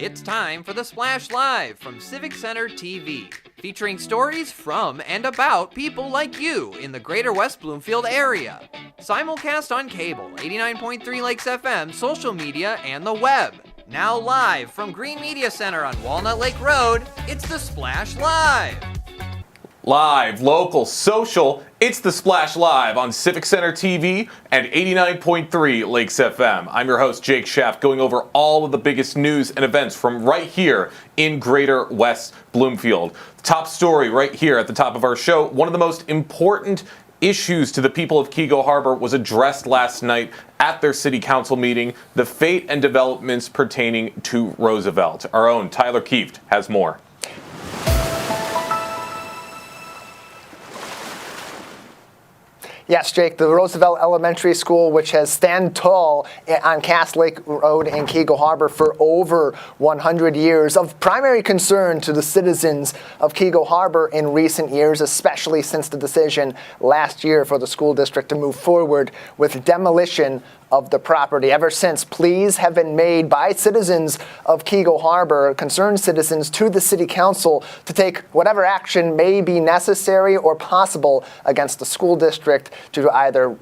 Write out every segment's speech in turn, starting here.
It's time for the Splash Live from Civic Center TV, featuring stories from and about people like you in the Greater West Bloomfield area. Simulcast on cable, 89.3 Lakes FM, social media, and the web. Now live from Green Media Center on Walnut Lake Road, it's the Splash Live. Live, local, social, it's the Splash Live on Civic Center TV and 89.3 Lakes FM. I'm your host, Jake Schaff, going over all of the biggest news and events from right here in Greater West Bloomfield. Top story right here at the top of our show, one of the most important issues to the people of Keego Harbor was addressed last night at their city council meeting, the fate and developments pertaining to Roosevelt. Our own Tyler Kieft has more. Yes, Jake, the Roosevelt Elementary School, which has stand tall on Cass Lake Road in Keego Harbor for over 100 years, of primary concern to the citizens of Keego Harbor in recent years, especially since the decision last year for the school district to move forward with demolition of the property. Ever since, pleas have been made by citizens of Keego Harbor, concerned citizens, to the city council to take whatever action may be necessary or possible against the school district to either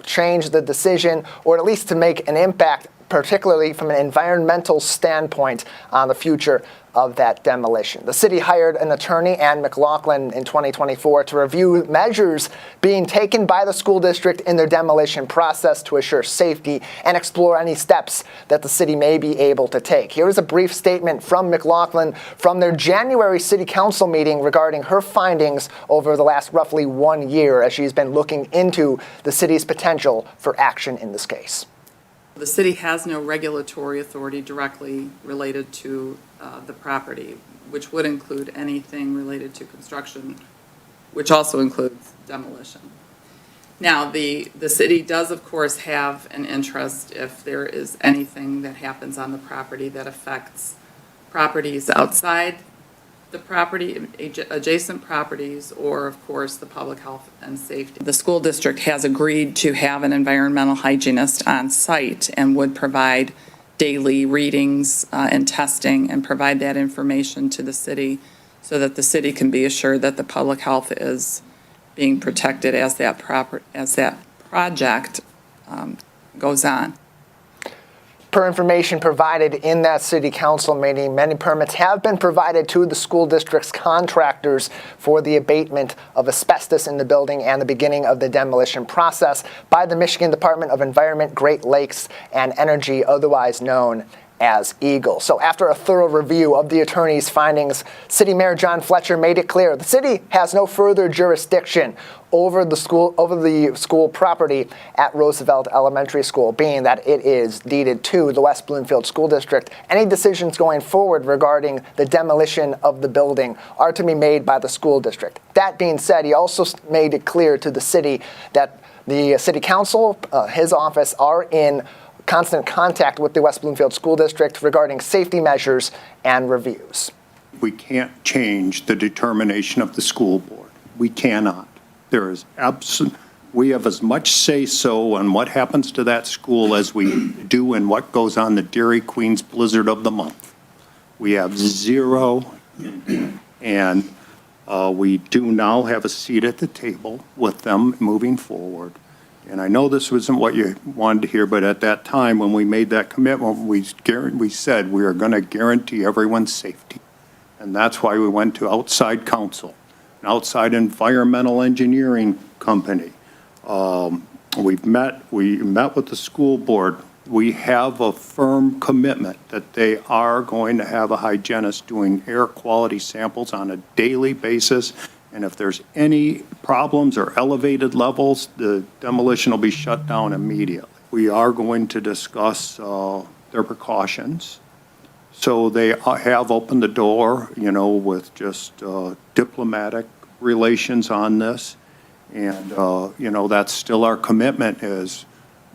change the decision or at least to make an impact, particularly from an environmental standpoint, on the future of that demolition. The city hired an attorney, Ann McLaughlin, in 2024 to review measures being taken by the school district in their demolition process to assure safety and explore any steps that the city may be able to take. Here is a brief statement from McLaughlin from their January city council meeting regarding her findings over the last roughly 1 year as she's been looking into the city's potential for action in this case. The city has no regulatory authority directly related to the property, which would include anything related to construction, which also includes demolition. Now, the city does, of course, have an interest if there is anything that happens on the property that affects properties outside the property, adjacent properties, or of course the public health and safety. The school district has agreed to have an environmental hygienist on site and would provide daily readings and testing and provide that information to the city so that the city can be assured that the public health is being protected as that project goes on. Per information provided in that city council meeting, many permits have been provided to the school district's contractors for the abatement of asbestos in the building and the beginning of the demolition process by the Michigan Department of Environment, Great Lakes, and Energy, otherwise known as EGLE. So after a thorough review of the attorney's findings, City Mayor John Fletcher made it clear the city has no further jurisdiction over the school property at Roosevelt Elementary School, being that it is deeded to the West Bloomfield School District. Any decisions going forward regarding the demolition of the building are to be made by the school district. That being said, he also made it clear to the city that the city council, his office, are in constant contact with the West Bloomfield School District regarding safety measures and reviews. We can't change the determination of the school board. We cannot. There is we have as much say-so on what happens to that school as we do in what goes on the Dairy Queen's Blizzard of the Month. We have zero, and we do now have a seat at the table with them moving forward. And I know this wasn't what you wanted to hear, but at that time when we made that commitment, we said we are going to guarantee everyone's safety. And that's why we went to outside counsel, an outside environmental engineering company. We met with the school board. We have a firm commitment that they are going to have a hygienist doing air quality samples on a daily basis. And if there's any problems or elevated levels, the demolition will be shut down immediately. We are going to discuss their precautions. So they have opened the door, with just diplomatic relations on this. And, that's still our commitment is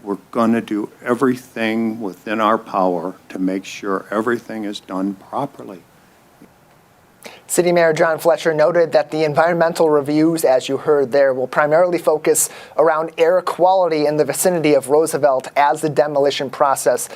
we're going to do everything within our power to make sure everything is done properly. City Mayor John Fletcher noted that the environmental reviews, as you heard there, will primarily focus around air quality in the vicinity of Roosevelt as the demolition process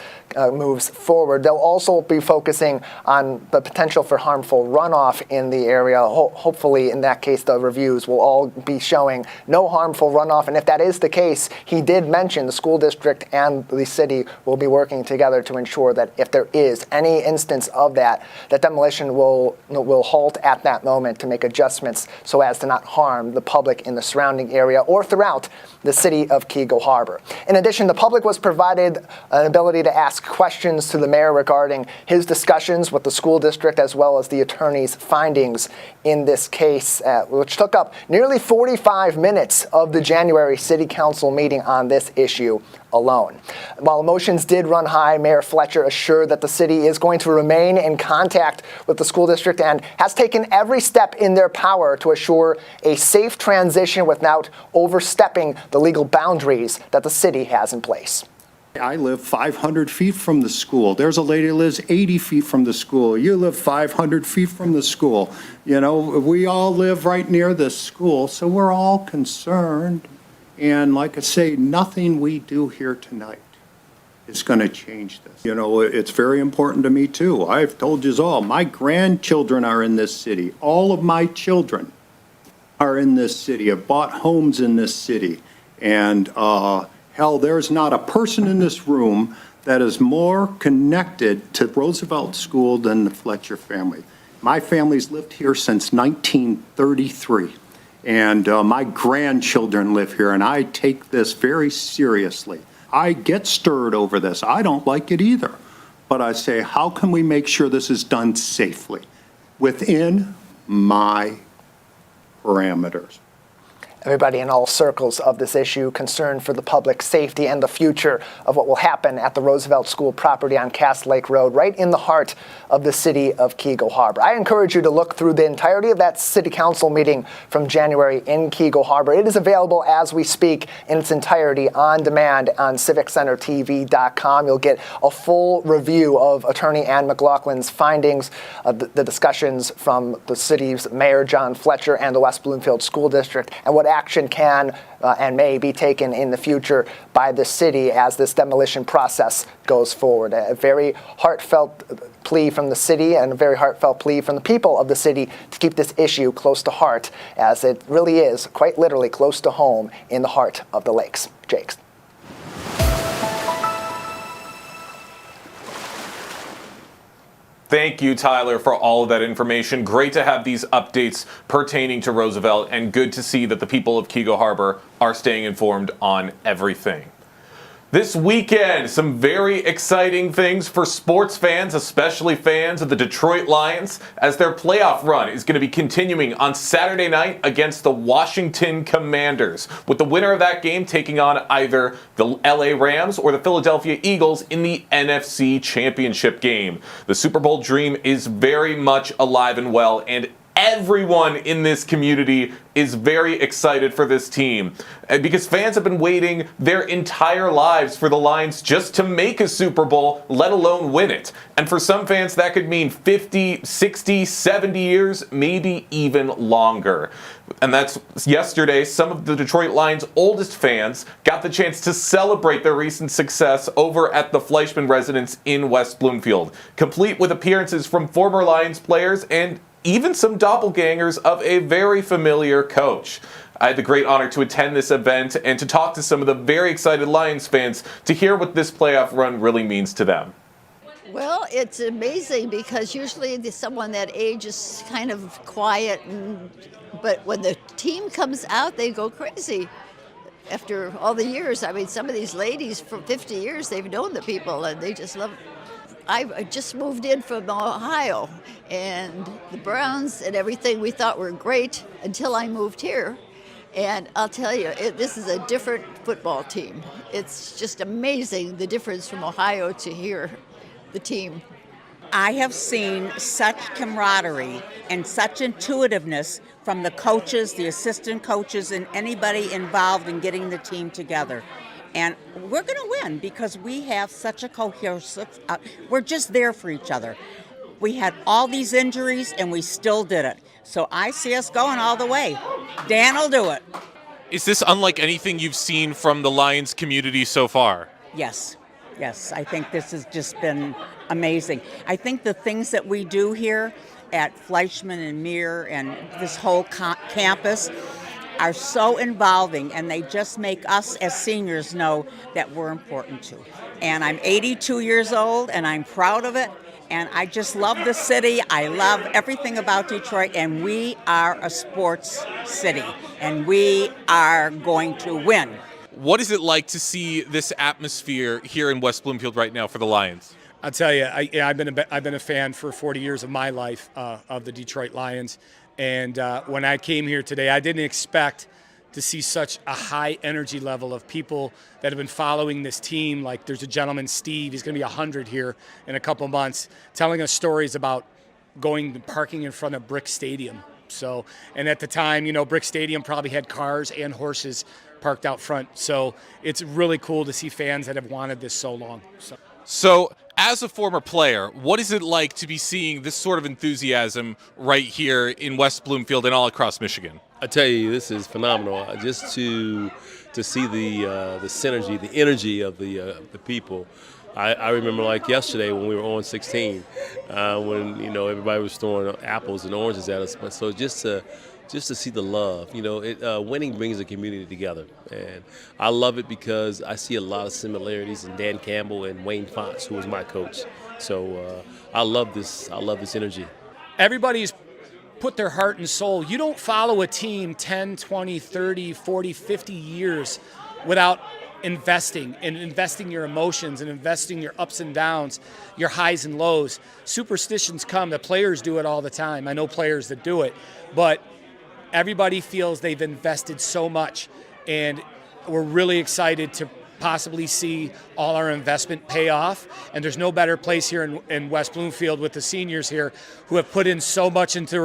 moves forward. They'll also be focusing on the potential for harmful runoff in the area. Hopefully, in that case, the reviews will all be showing no harmful runoff. And if that is the case, he did mention the school district and the city will be working together to ensure that if there is any instance of that, that demolition will halt at that moment to make adjustments so as to not harm the public in the surrounding area or throughout the city of Keego Harbor. In addition, the public was provided an ability to ask questions to the mayor regarding his discussions with the school district as well as the attorney's findings in this case, which took up nearly 45 minutes of the January City Council meeting on this issue alone. While emotions did run high, Mayor Fletcher assured that the city is going to remain in contact with the school district and has taken every step in their power to assure a safe transition without overstepping the legal boundaries that the city has in place. I live 500 feet from the school. There's a lady who lives 80 feet from the school. You live 500 feet from the school. You know, we all live right near this school, so we're all concerned. And like I say, nothing we do here tonight is going to change this. You know, it's very important to me, too. I've told you all, my grandchildren are in this city. All of my children are in this city, have bought homes in this city. And hell, there's not a person in this room that is more connected to Roosevelt School than the Fletcher family. My family's lived here since 1933. And my grandchildren live here, and I take this very seriously. I get stirred over this. I don't like it either. But I say, how can we make sure this is done safely within my parameters? Everybody in all circles of this issue concerned for the public safety and the future of what will happen at the Roosevelt School property on Cass Lake Road, right in the heart of the city of Keego Harbor. I encourage you to look through the entirety of that city council meeting from January in Keego Harbor. It is available as we speak in its entirety on demand on civiccentertv.com. You'll get a full review of Attorney Ann McLaughlin's findings, the discussions from the city's Mayor John Fletcher and the West Bloomfield School District, and what action can and may be taken in the future by the city as this demolition process goes forward. A very heartfelt plea from the city and a very heartfelt plea from the people of the city to keep this issue close to heart, as it really is quite literally close to home in the heart of the lakes. Jakes. Thank you, Tyler, for all of that information. Great to have these updates pertaining to Roosevelt, and good to see that the people of Keego Harbor are staying informed on everything. This weekend, some very exciting things for sports fans, especially fans of the Detroit Lions, as their playoff run is going to be continuing on Saturday night against the Washington Commanders, with the winner of that game taking on either the LA Rams or the Philadelphia Eagles in the NFC Championship game. The Super Bowl dream is very much alive and well, and everyone in this community is very excited for this team because fans have been waiting their entire lives for the Lions just to make a Super Bowl, let alone win it. And for some fans, that could mean 50, 60, 70 years, maybe even longer. And that's yesterday, some of the Detroit Lions' oldest fans got the chance to celebrate their recent success over at the Fleischman residence in West Bloomfield, complete with appearances from former Lions players and even some doppelgangers of a very familiar coach. I had the great honor to attend this event and to talk to some of the very excited Lions fans to hear what this playoff run really means to them. Well, it's amazing because usually someone that age is kind of quiet, but when the team comes out, they go crazy. After all the years, I mean, some of these ladies for 50 years, they've known the people and they just love it. I just moved in from Ohio, and the Browns and everything we thought were great until I moved here. And I'll tell you, this is a different football team. It's just amazing the difference from Ohio to here, the team. I have seen such camaraderie and such intuitiveness from the coaches, the assistant coaches, and anybody involved in getting the team together. And we're going to win because we have such a cohesive, we're just there for each other. We had all these injuries, and we still did it. So I see us going all the way. Dan will do it. Is this unlike anything you've seen from the Lions community so far? Yes, I think this has just been amazing. I think the things that we do here at Fleischman and Muir and this whole campus are so involving, and they just make us as seniors know that we're important too. And I'm 82 years old, and I'm proud of it, and I just love the city. I love everything about Detroit, and we are a sports city, and we are going to win. What is it like to see this atmosphere here in West Bloomfield right now for the Lions? I'll tell you, I've been a fan for 40 years of my life of the Detroit Lions, and when I came here today, I didn't expect to see such a high energy level of people that have been following this team. Like there's a gentleman, Steve, he's going to be 100 here in a couple months, telling us stories about going and parking in front of Brick Stadium. So, and at the time, Brick Stadium probably had cars and horses parked out front. So it's really cool to see fans that have wanted this so long. So as a former player, what is it like to be seeing this sort of enthusiasm right here in West Bloomfield and all across Michigan? I tell you, this is phenomenal. Just to see the synergy, the energy of the people. I remember like yesterday when we were on 16, when everybody was throwing apples and oranges at us. But so just to see the love, winning brings the community together, and I love it because I see a lot of similarities in Dan Campbell and Wayne Fonts, who was my coach. So I love this. I love this energy. Everybody's put their heart and soul. You don't follow a team 10, 20, 30, 40, 50 years without investing your emotions and investing your ups and downs, your highs and lows. Superstitions come. The players do it all the time. I know players that do it, but everybody feels they've invested so much, and we're really excited to possibly see all our investment pay off. And there's no better place here in West Bloomfield with the seniors here who have put in so much into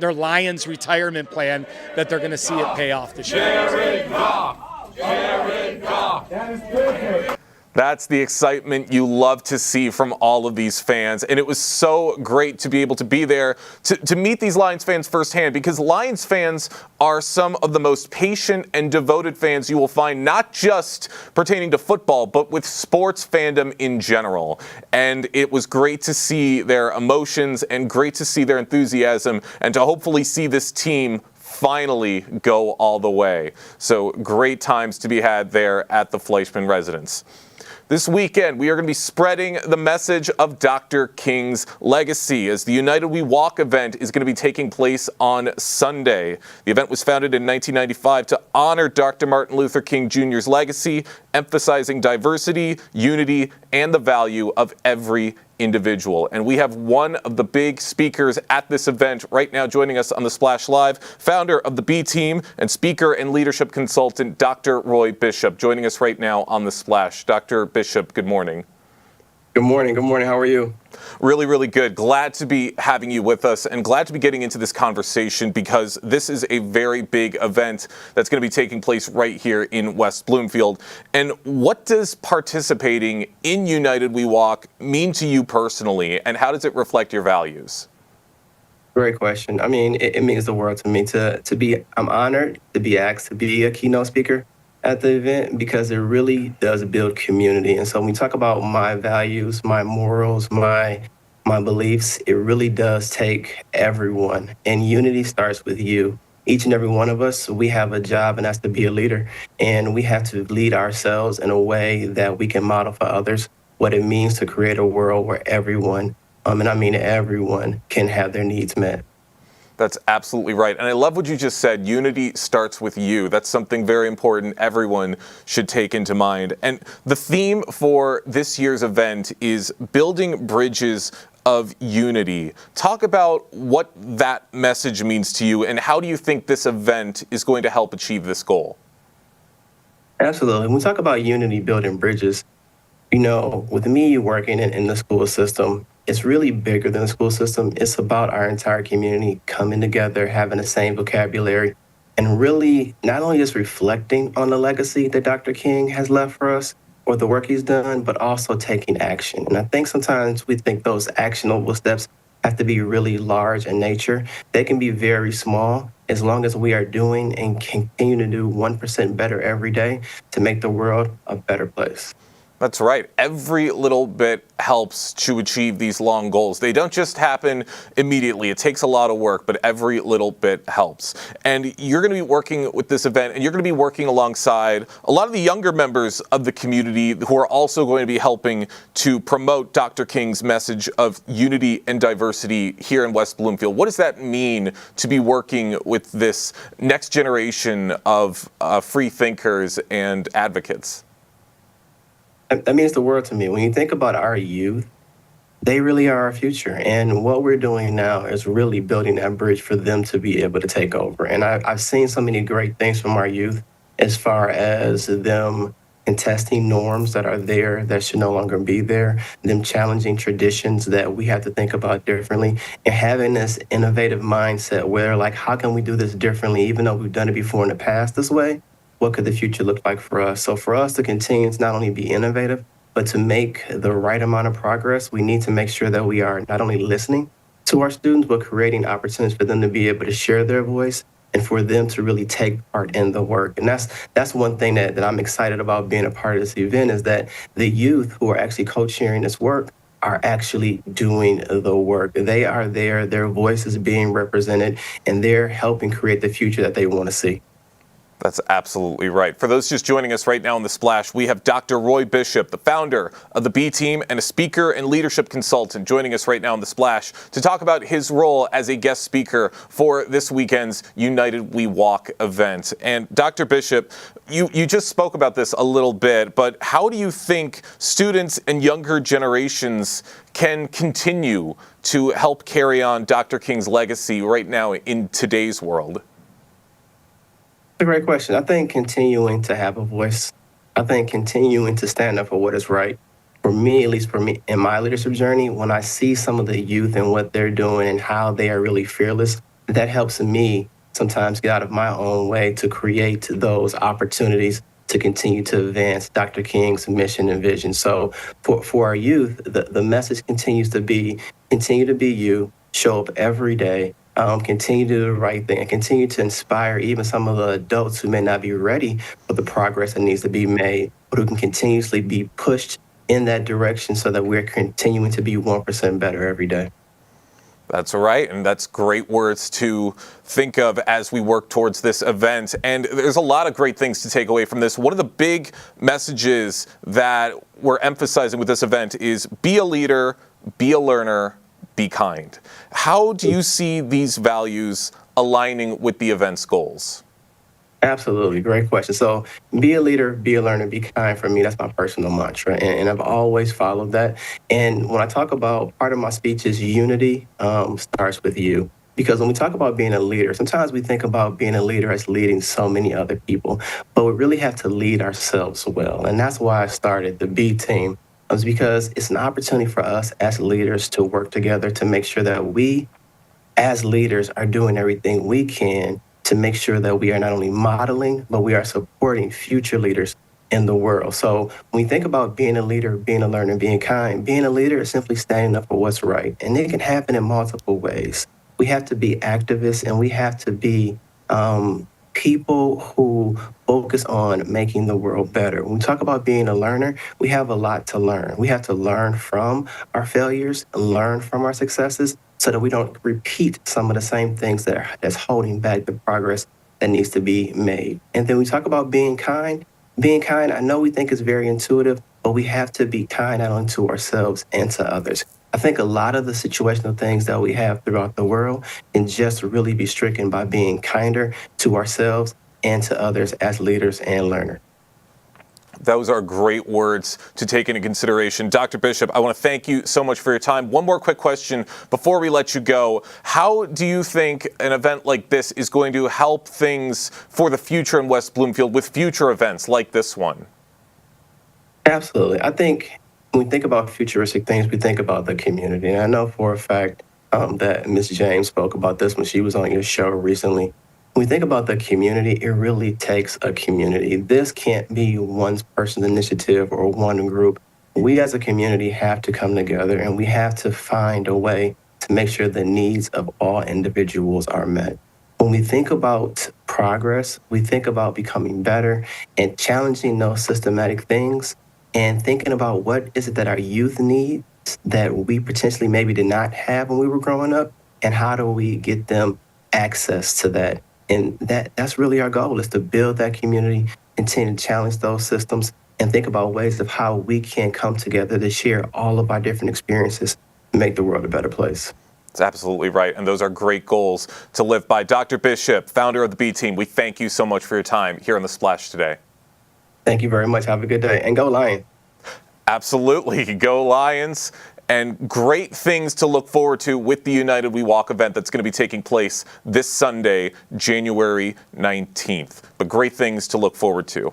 their Lions retirement plan that they're going to see it pay off this year. Jared Goff! Jared Goff! That is perfect. That's the excitement you love to see from all of these fans. And it was so great to be able to be there to meet these Lions fans firsthand, because Lions fans are some of the most patient and devoted fans you will find, not just pertaining to football, but with sports fandom in general. And it was great to see their emotions and great to see their enthusiasm and to hopefully see this team finally go all the way. So great times to be had there at the Fleischman residence. This weekend, we are going to be spreading the message of Dr. King's legacy as the United We Walk event is going to be taking place on Sunday. The event was founded in 1995 to honor Dr. Martin Luther King Jr.'s legacy, emphasizing diversity, unity, and the value of every individual. And we have one of the big speakers at this event right now joining us on the Splash Live, founder of the B Team and speaker and leadership consultant, Dr. Roy Bishop, joining us right now on the Splash. Dr. Bishop, good morning. Good morning. Good morning. How are you? Really, really good. Glad to be having you with us and glad to be getting into this conversation because this is a very big event that's going to be taking place right here in West Bloomfield. And what does participating in United We Walk mean to you personally, and how does it reflect your values? Great question. I mean, it means the world to me I'm honored to be asked to be a keynote speaker at the event because it really does build community. And so when we talk about my values, my morals, my beliefs, it really does take everyone. And unity starts with you. Each and every one of us, we have a job, and that's to be a leader. And we have to lead ourselves in a way that we can model for others what it means to create a world where everyone, and I mean everyone, can have their needs met. That's absolutely right. And I love what you just said. Unity starts with you. That's something very important everyone should take into mind. And the theme for this year's event is building bridges of unity. Talk about what that message means to you and how do you think this event is going to help achieve this goal? Absolutely. When we talk about unity, building bridges, with me working in the school system, it's really bigger than the school system. It's about our entire community coming together, having the same vocabulary, and really not only just reflecting on the legacy that Dr. King has left for us or the work he's done, but also taking action. And I think sometimes we think those actionable steps have to be really large in nature. They can be very small as long as we are doing and continue to do 1% better every day to make the world a better place. That's right. Every little bit helps to achieve these long goals. They don't just happen immediately. It takes a lot of work, but every little bit helps. And you're going to be working with this event, and you're going to be working alongside a lot of the younger members of the community who are also going to be helping to promote Dr. King's message of unity and diversity here in West Bloomfield. What does that mean to be working with this next generation of free thinkers and advocates? That means the world to me. When you think about our youth, they really are our future. And what we're doing now is really building that bridge for them to be able to take over. And I've seen so many great things from our youth as far as them contesting norms that are there that should no longer be there, them challenging traditions that we have to think about differently, and having this innovative mindset where, like, how can we do this differently, even though we've done it before in the past this way? What could the future look like for us? So for us to continue to not only be innovative, but to make the right amount of progress, we need to make sure that we are not only listening to our students, but creating opportunities for them to be able to share their voice and for them to really take part in the work. And that's one thing that I'm excited about being a part of this event, is that the youth who are actually co-chairing this work are actually doing the work. They are there, their voice is being represented, and they're helping create the future that they want to see. That's absolutely right. For those just joining us right now on The Splash, we have Dr. Roy Bishop, the founder of the B Team and a speaker and leadership consultant, joining us right now on The Splash to talk about his role as a guest speaker for this weekend's United We Walk event. And Dr. Bishop, you just spoke about this a little bit, but how do you think students and younger generations can continue to help carry on Dr. King's legacy right now in today's world? A great question. I think continuing to have a voice, I think continuing to stand up for what is right. For me, at least for me, in my leadership journey, when I see some of the youth and what they're doing and how they are really fearless, that helps me sometimes get out of my own way to create those opportunities to continue to advance Dr. King's mission and vision. So for our youth, the message continues to be, continue to be you, show up every day, continue to do the right thing, and continue to inspire even some of the adults who may not be ready for the progress that needs to be made, but who can continuously be pushed in that direction so that we're continuing to be 1% better every day. That's right, and that's great words to think of as we work towards this event. And there's a lot of great things to take away from this. One of the big messages that we're emphasizing with this event is be a leader, be a learner, be kind. How do you see these values aligning with the event's goals? Absolutely. Great question. So be a leader, be a learner, be kind. For me, that's my personal mantra. And I've always followed that. And when I talk about, part of my speech is unity starts with you. Because when we talk about being a leader, sometimes we think about being a leader as leading so many other people, but we really have to lead ourselves well. And that's why I started the B Team. Is because it's an opportunity for us as leaders to work together to make sure that we, as leaders, are doing everything we can to make sure that we are not only modeling, but we are supporting future leaders in the world. So when we think about being a leader, being a learner, being kind, being a leader is simply standing up for what's right. And it can happen in multiple ways. We have to be activists, and we have to be people who focus on making the world better. When we talk about being a learner, we have a lot to learn. We have to learn from our failures, learn from our successes, so that we don't repeat some of the same things that's holding back the progress that needs to be made. And then we talk about being kind. Being kind, I know we think is very intuitive, but we have to be kind not only to ourselves and to others. I think a lot of the situational things that we have throughout the world can just really be stricken by being kinder to ourselves and to others as leaders and learners. Those are great words to take into consideration. Dr. Bishop, I want to thank you so much for your time. One more quick question before we let you go. How do you think an event like this is going to help things for the future in West Bloomfield with future events like this one? Absolutely. I think when we think about futuristic things, we think about the community. And I know for a fact that Ms. James spoke about this when she was on your show recently. When we think about the community, it really takes a community. This can't be one person's initiative or one group. We as a community have to come together, and we have to find a way to make sure the needs of all individuals are met. When we think about progress, we think about becoming better and challenging those systematic things and thinking about what is it that our youth needs that we potentially maybe did not have when we were growing up, and how do we get them access to that? And that's really our goal, is to build that community, continue to challenge those systems, and think about ways of how we can come together to share all of our different experiences and make the world a better place. That's absolutely right, and those are great goals to live by. Dr. Bishop, founder of the B Team, we thank you so much for your time here on The Splash today. Thank you very much. Have a good day, and go Lions. Absolutely, go Lions. And great things to look forward to with the United We Walk event that's going to be taking place this Sunday, January 19th. But great things to look forward to.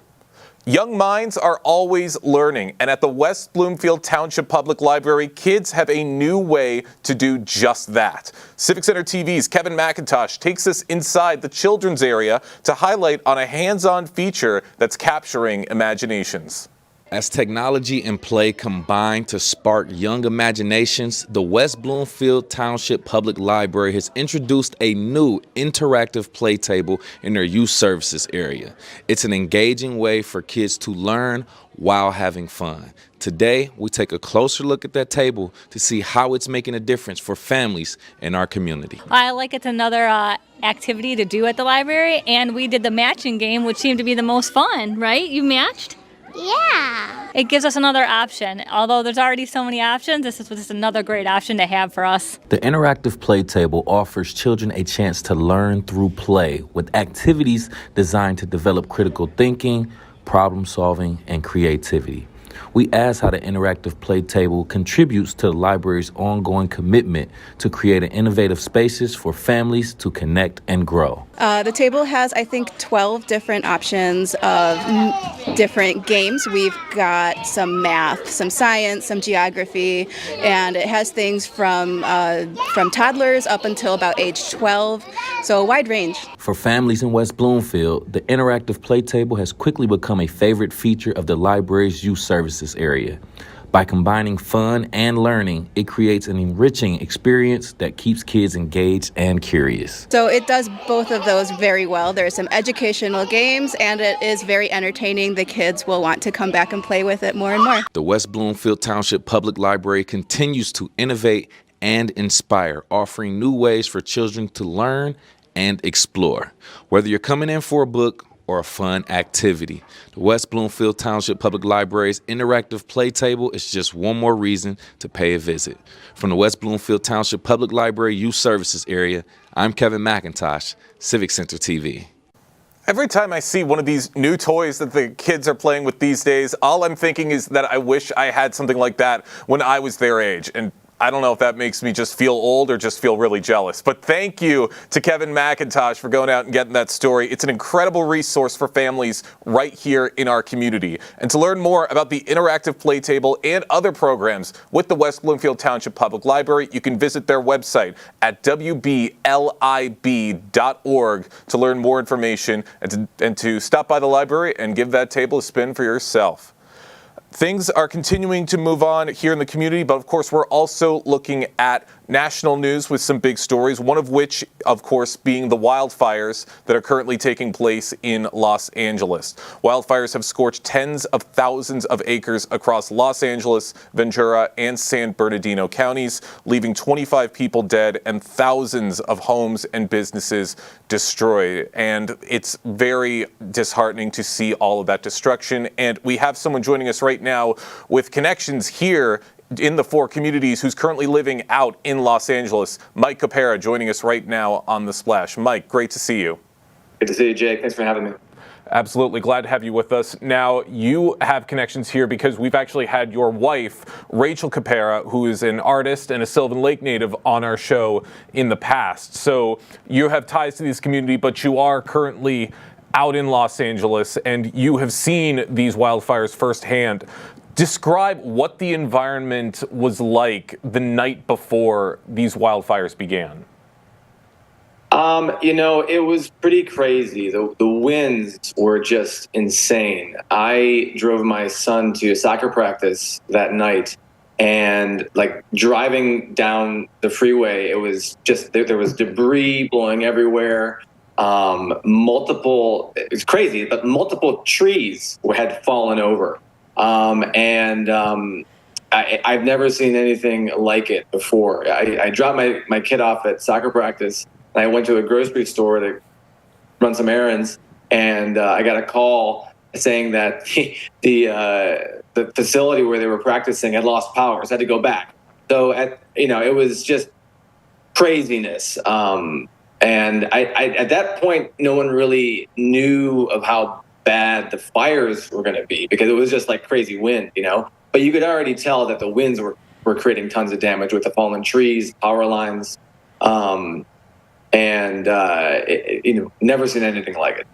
Young minds are always learning, and at the West Bloomfield Township Public Library, kids have a new way to do just that. Civic Center TV's Kevin McIntosh takes us inside the children's area to highlight on a hands-on feature that's capturing imaginations. As technology and play combine to spark young imaginations, the West Bloomfield Township Public Library has introduced a new interactive play table in their youth services area. It's an engaging way for kids to learn while having fun. Today, we take a closer look at that table to see how it's making a difference for families in our community. I like it's another activity to do at the library, and we did the matching game, which seemed to be the most fun, right? You matched? Yeah. It gives us another option. Although there's already so many options, this is just another great option to have for us. The interactive play table offers children a chance to learn through play with activities designed to develop critical thinking, problem solving, and creativity. We asked how the interactive play table contributes to the library's ongoing commitment to creating innovative spaces for families to connect and grow. The table has, I think, 12 different options of different games. We've got some math, some science, some geography, and it has things from toddlers up until about age 12, so a wide range. For families in West Bloomfield, the interactive play table has quickly become a favorite feature of the library's youth services area. By combining fun and learning, it creates an enriching experience that keeps kids engaged and curious. So it does both of those very well. There are some educational games, and it is very entertaining. The kids will want to come back and play with it more and more. The West Bloomfield Township Public Library continues to innovate and inspire, offering new ways for children to learn and explore. Whether you're coming in for a book or a fun activity, the West Bloomfield Township Public Library's interactive play table is just one more reason to pay a visit. From the West Bloomfield Township Public Library Youth Services area, I'm Kevin McIntosh, Civic Center TV. Every time I see one of these new toys that the kids are playing with these days, all I'm thinking is that I wish I had something like that when I was their age. And I don't know if that makes me just feel old or just feel really jealous. But thank you to Kevin McIntosh for going out and getting that story. It's an incredible resource for families right here in our community. And to learn more about the interactive play table and other programs with the West Bloomfield Township Public Library, you can visit their website at wblib.org to learn more information and to stop by the library and give that table a spin for yourself. Things are continuing to move on here in the community, but of course we're also looking at national news with some big stories, one of which, of course, being the wildfires that are currently taking place in Los Angeles. Wildfires have scorched tens of thousands of acres across Los Angeles, Ventura, and San Bernardino counties, leaving 25 people dead and thousands of homes and businesses destroyed. And it's very disheartening to see all of that destruction. And we have someone joining us right now with connections here in the four communities who's currently living out in Los Angeles. Mike Capera joining us right now on The Splash. Mike, great to see you. Good to see you, Jake. Thanks for having me. Absolutely. Glad to have you with us. Now, you have connections here because we've actually had your wife, Rachel Capera, who is an artist and a Sylvan Lake native, on our show in the past. So you have ties to this community, but you are currently out in Los Angeles and you have seen these wildfires firsthand. Describe what the environment was like the night before these wildfires began. It was pretty crazy. The winds were just insane. I drove my son to soccer practice that night, and like driving down the freeway, it was just there was debris blowing everywhere. It's crazy, but multiple trees had fallen over. I've never seen anything like it before. I dropped my kid off at soccer practice, and I went to a grocery store to run some errands, and I got a call saying that the facility where they were practicing had lost power, so I had to go back. So it was just craziness. And at that point, no one really knew of how bad the fires were going to be because it was just like crazy wind, But you could already tell that the winds were creating tons of damage with the fallen trees, power lines, never seen anything like it.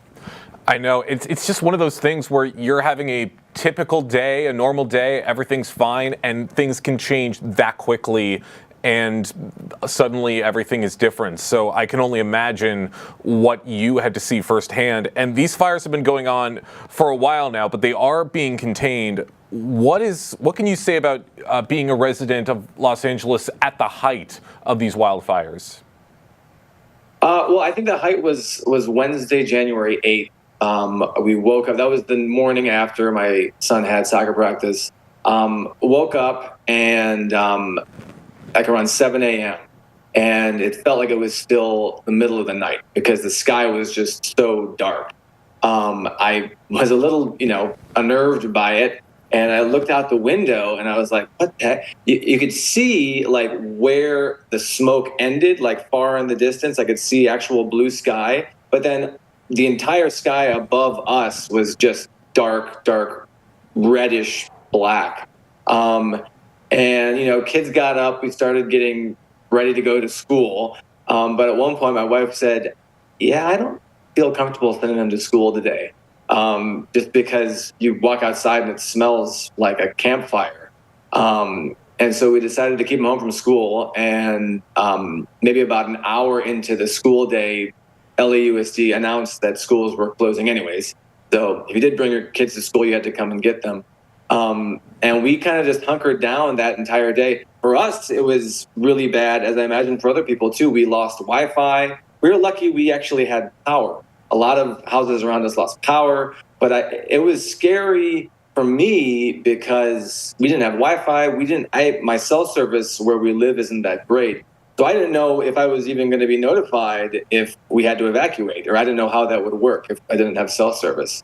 I know. It's just one of those things where you're having a typical day, a normal day, everything's fine, and things can change that quickly, and suddenly everything is different. So I can only imagine what you had to see firsthand. And these fires have been going on for a while now, but they are being contained. What can you say about being a resident of Los Angeles at the height of these wildfires? Well, I think the height was Wednesday, January 8th. We woke up. That was the morning after my son had soccer practice. Woke up and like around 7 a.m. and it felt like it was still the middle of the night because the sky was just so dark. I was a little, unnerved by it. And I looked out the window and I was like, what the heck? You could see like where the smoke ended, like far in the distance. I could see actual blue sky. But then the entire sky above us was just dark, reddish black. And kids got up. We started getting ready to go to school. But at one point, my wife said, yeah, I don't feel comfortable sending them to school today. Just because you walk outside and it smells like a campfire. And so we decided to keep them home from school. And maybe about an hour into the school day, LAUSD announced that schools were closing anyways. So if you did bring your kids to school, you had to come and get them. And we kind of just hunkered down that entire day. For us, it was really bad, as I imagine for other people too. We lost Wi-Fi. We were lucky we actually had power. A lot of houses around us lost power, but it was scary for me because we didn't have Wi-Fi. My cell service where we live isn't that great. So I didn't know if I was even going to be notified if we had to evacuate, or I didn't know how that would work if I didn't have cell service.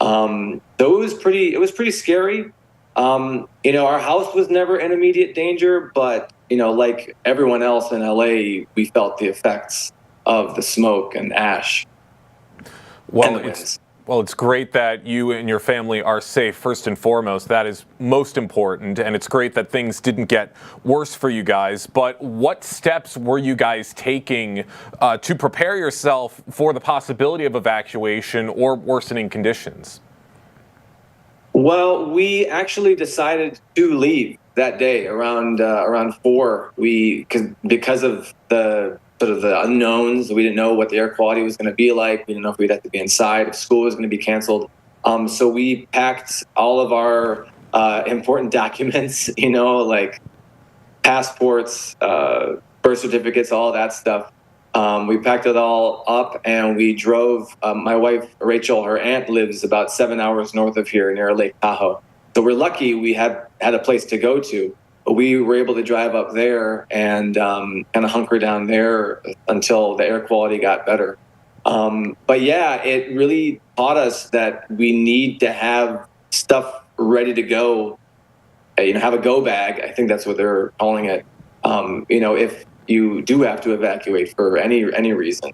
So it was pretty scary. Our house was never in immediate danger, but, like everyone else in LA, we felt the effects of the smoke and ash. Well, it's great that you and your family are safe, first and foremost. That is most important, and it's great that things didn't get worse for you guys. But what steps were you guys taking to prepare yourself for the possibility of evacuation or worsening conditions? Well, we actually decided to leave that day around 4. Because of the sort of the unknowns. We didn't know what the air quality was going to be like. We didn't know if we'd have to be inside, if school was going to be canceled. So we packed all of our important documents, like passports, birth certificates, all that stuff. We packed it all up and we drove. My wife, Rachel, her aunt lives about 7 hours north of here near Lake Tahoe. So we're lucky we had a place to go to. But we were able to drive up there and kind of hunker down there until the air quality got better. But yeah, it really taught us that we need to have stuff ready to go. Have a go bag. I think that's what they're calling it. If you do have to evacuate for any reason.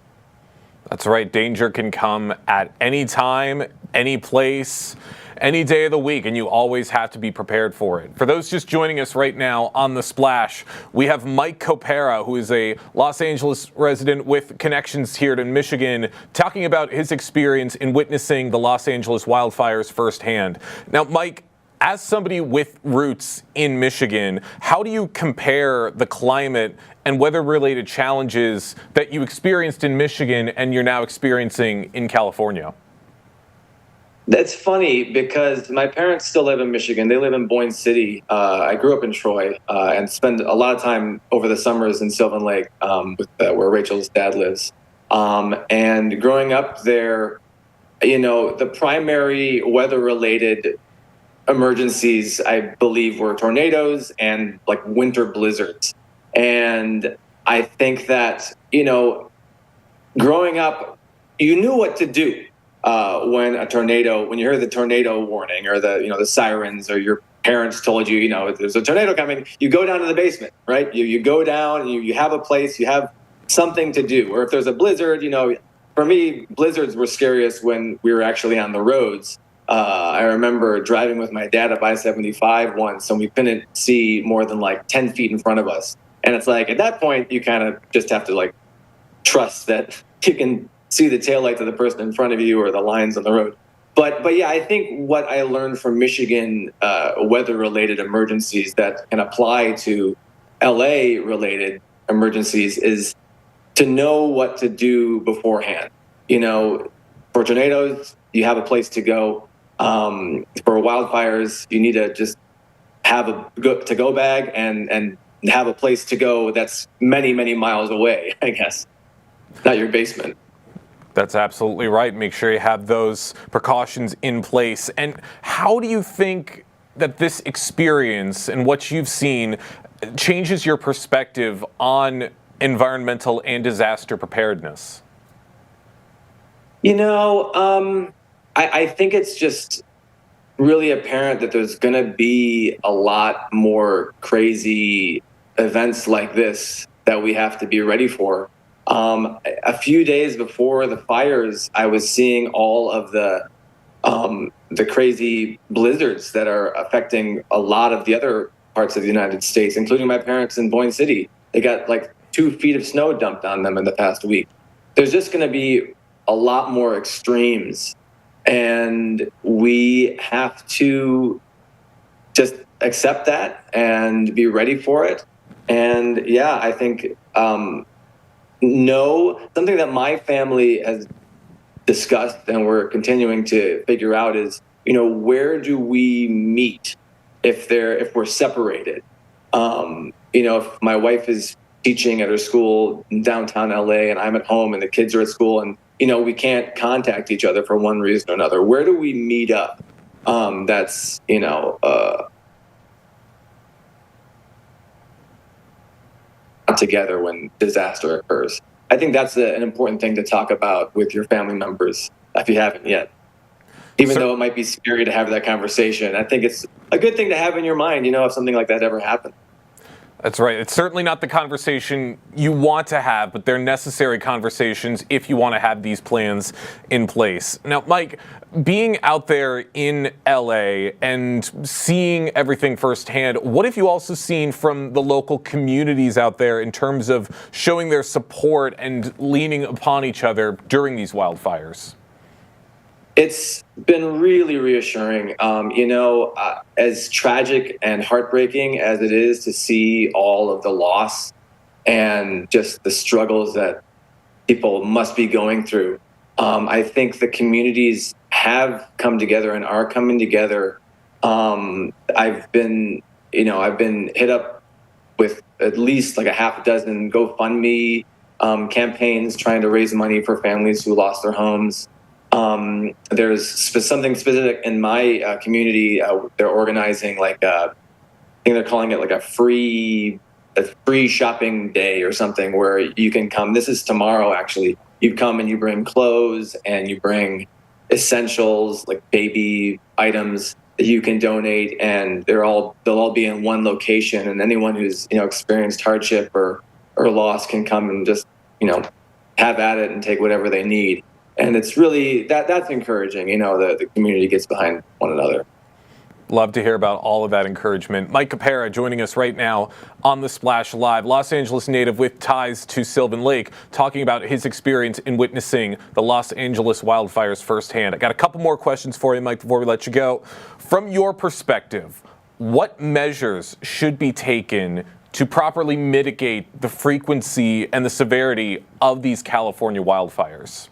That's right. Danger can come at any time, any place, any day of the week, and you always have to be prepared for it. For those just joining us right now on The Splash, we have Mike Copera, who is a Los Angeles resident with connections here to Michigan, talking about his experience in witnessing the Los Angeles wildfires firsthand. Now, Mike, as somebody with roots in Michigan, how do you compare the climate and weather-related challenges that you experienced in Michigan and you're now experiencing in California? That's funny because my parents still live in Michigan. They live in Boyne City. I grew up in Troy and spend a lot of time over the summers in Sylvan Lake, where Rachel's dad lives. And growing up there, the primary weather-related emergencies, I believe, were tornadoes and like winter blizzards. And I think that, growing up, you knew what to do when you heard the tornado warning or the sirens, or your parents told you, there's a tornado coming. You go down to the basement, right? You go down, you have a place, you have something to do. Or if there's a blizzard, for me, blizzards were scariest when we were actually on the roads. I remember driving with my dad up I-75 once, and we couldn't see more than like 10 feet in front of us. And it's like, at that point, you kind of just have to like trust that you can see the taillights of the person in front of you or the lines on the road. But yeah, I think what I learned from Michigan weather-related emergencies that can apply to LA-related emergencies is to know what to do beforehand. For tornadoes, you have a place to go. For wildfires, you need to just have a to-go bag and have a place to go that's many, many miles away, I guess, not your basement. That's absolutely right. Make sure you have those precautions in place. And how do you think that this experience and what you've seen changes your perspective on environmental and disaster preparedness? I think it's just really apparent that there's going to be a lot more crazy events like this that we have to be ready for. A few days before the fires, I was seeing all of the crazy blizzards that are affecting a lot of the other parts of the United States, including my parents in Boyne City. They got like 2 feet of snow dumped on them in the past week. There's just going to be a lot more extremes, and we have to just accept that and be ready for it. And yeah, I think something that my family has discussed and we're continuing to figure out is, where do we meet if we're separated? If my wife is teaching at her school in downtown LA and I'm at home and the kids are at school and, we can't contact each other for one reason or another, where do we meet up? That's, together when disaster occurs. I think that's an important thing to talk about with your family members if you haven't yet. Even though it might be scary to have that conversation, I think it's a good thing to have in your mind, if something like that ever happened. That's right. It's certainly not the conversation you want to have, but they're necessary conversations if you want to have these plans in place. Now, Mike, being out there in LA and seeing everything firsthand, what have you also seen from the local communities out there in terms of showing their support and leaning upon each other during these wildfires? It's been really reassuring. As tragic and heartbreaking as it is to see all of the loss and just the struggles that people must be going through, I think the communities have come together and are coming together. I've been hit up with at least like a half a dozen GoFundMe campaigns trying to raise money for families who lost their homes. There's something specific in my community. They're organizing I think they're calling it like a free shopping day or something where you can come. This is tomorrow, actually. You come and you bring clothes and you bring essentials like baby items that you can donate, and they'll all be in one location. And anyone who's experienced hardship or loss can come and just have at it and take whatever they need. And it's really that's encouraging. The community gets behind one another. Love to hear about all of that encouragement. Mike Capera joining us right now on The Splash Live, Los Angeles native with ties to Sylvan Lake, talking about his experience in witnessing the Los Angeles wildfires firsthand. I got a couple more questions for you, Mike, before we let you go. From your perspective, what measures should be taken to properly mitigate the frequency and the severity of these California wildfires?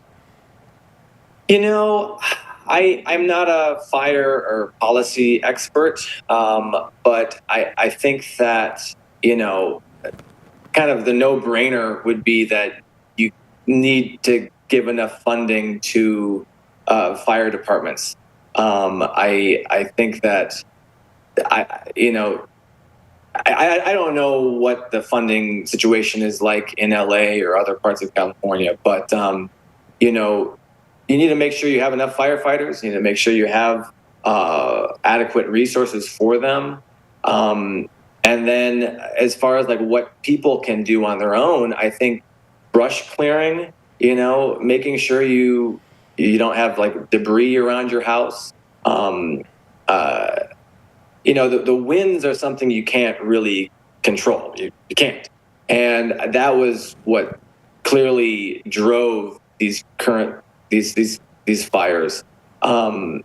I'm not a fire or policy expert, but I think that, kind of the no-brainer would be that you need to give enough funding to fire departments. I think that I don't know what the funding situation is like in LA or other parts of California, but you need to make sure you have enough firefighters. You need to make sure you have adequate resources for them. And then as far as like what people can do on their own, I think brush clearing, making sure you don't have like debris around your house. The winds are something you can't really control. You can't. And that was what clearly drove these fires. You